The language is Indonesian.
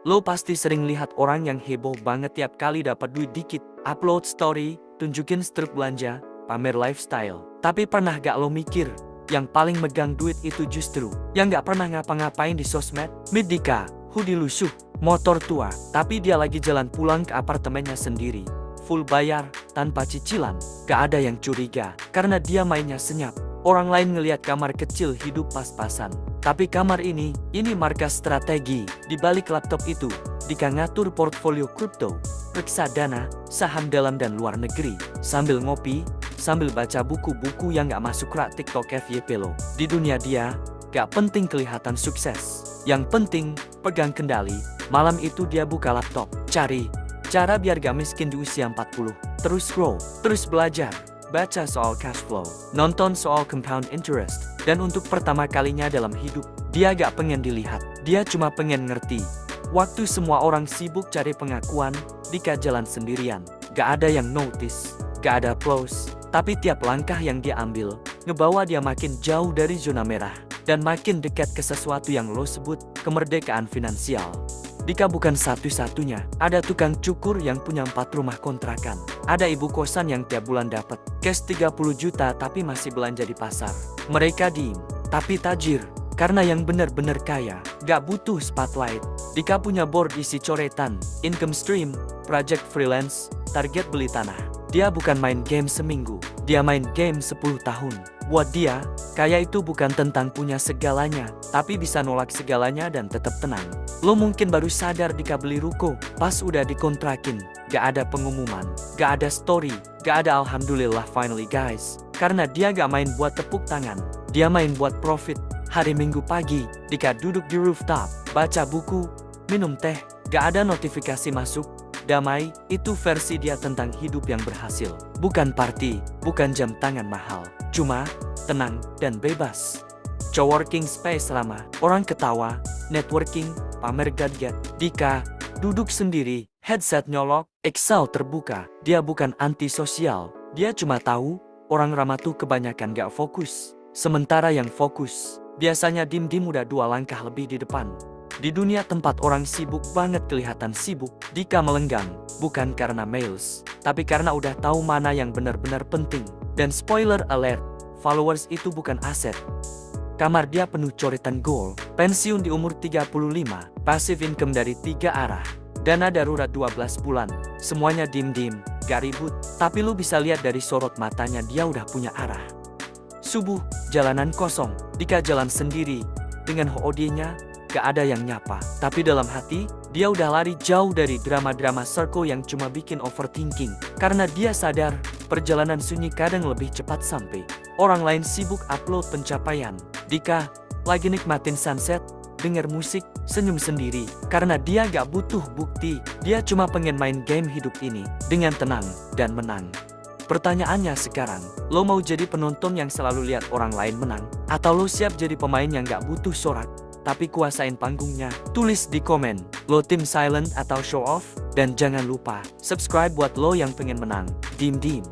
Lo pasti sering lihat orang yang heboh banget tiap kali dapat duit dikit, upload story, tunjukin struk belanja, pamer lifestyle. Tapi pernah gak lo mikir, yang paling megang duit itu justru yang gak pernah ngapa-ngapain di sosmed? Meet Dika, hoodie lusuh, motor tua, tapi dia lagi jalan pulang ke apartemennya sendiri. Full bayar, tanpa cicilan. Gak ada yang curiga, karena dia mainnya senyap. Orang lain ngelihat kamar kecil hidup pas-pasan. Tapi kamar ini markas strategi. Di balik laptop itu, Dika ngatur portfolio kripto, reksadana, saham dalam dan luar negeri. Sambil ngopi, sambil baca buku-buku yang gak masuk rak TikTok FYP lo. Di dunia dia, gak penting kelihatan sukses. Yang penting, pegang kendali. Malam itu dia buka laptop, cari cara biar gak miskin di usia 40. Terus scroll, terus belajar. Baca soal cash flow, nonton soal compound interest. Dan untuk pertama kalinya dalam hidup, dia gak pengen dilihat. Dia cuma pengen ngerti. Waktu semua orang sibuk cari pengakuan, Dika jalan sendirian. Gak ada yang notice, gak ada applause. Tapi tiap langkah yang dia ambil, ngebawa dia makin jauh dari zona merah. Dan makin dekat ke sesuatu yang lo sebut kemerdekaan finansial. Dika bukan satu-satunya. Ada tukang cukur yang punya 4 rumah kontrakan. Ada ibu kosan yang tiap bulan dapat cash 30 juta tapi masih belanja di pasar. Mereka diem, tapi tajir. Karena yang bener-bener kaya, gak butuh spotlight. Dika punya board isi coretan, income stream, project freelance, target beli tanah. Dia bukan main game seminggu, dia main game 10 tahun. Buat dia, kaya itu bukan tentang punya segalanya, tapi bisa nolak segalanya dan tetap tenang. Lo mungkin baru sadar Dika beli ruko, pas udah dikontrakin. Gak ada pengumuman, gak ada story, gak ada alhamdulillah finally guys. Karena dia gak main buat tepuk tangan, dia main buat profit. Hari Minggu pagi, Dika duduk di rooftop, baca buku, minum teh, gak ada notifikasi masuk. Damai, itu versi dia tentang hidup yang berhasil. Bukan party, bukan jam tangan mahal. Cuma, tenang, dan bebas. Coworking space lama, orang ketawa, networking, pamer gadget. Dika, duduk sendiri, headset nyolok, Excel terbuka. Dia bukan antisosial, dia cuma tahu, orang ramah tuh kebanyakan gak fokus. Sementara yang fokus, biasanya dim-dim udah 2 langkah lebih di depan. Di dunia tempat orang sibuk banget kelihatan sibuk, Dika melenggang, bukan karena mails, tapi karena udah tahu mana yang benar-benar penting. Dan spoiler alert, followers itu bukan aset. Kamar dia penuh coretan goal, pensiun di umur 35, passive income dari 3 arah, dana darurat 12 bulan, semuanya dim-dim, gak ribut, tapi lu bisa lihat dari sorot matanya dia udah punya arah. Subuh, jalanan kosong, Dika jalan sendiri, dengan HOD-nya, gak ada yang nyapa. Tapi dalam hati, dia udah lari jauh dari drama-drama circle yang cuma bikin overthinking. Karena dia sadar, perjalanan sunyi kadang lebih cepat sampai. Orang lain sibuk upload pencapaian. Dika, lagi nikmatin sunset, denger musik, senyum sendiri. Karena dia gak butuh bukti, dia cuma pengen main game hidup ini, dengan tenang, dan menang. Pertanyaannya sekarang, lo mau jadi penonton yang selalu lihat orang lain menang? Atau lo siap jadi pemain yang gak butuh sorak, tapi kuasain panggungnya? Tulis di komen, lo tim silent atau show off? Dan jangan lupa, subscribe buat lo yang pengen menang. Dim-dim.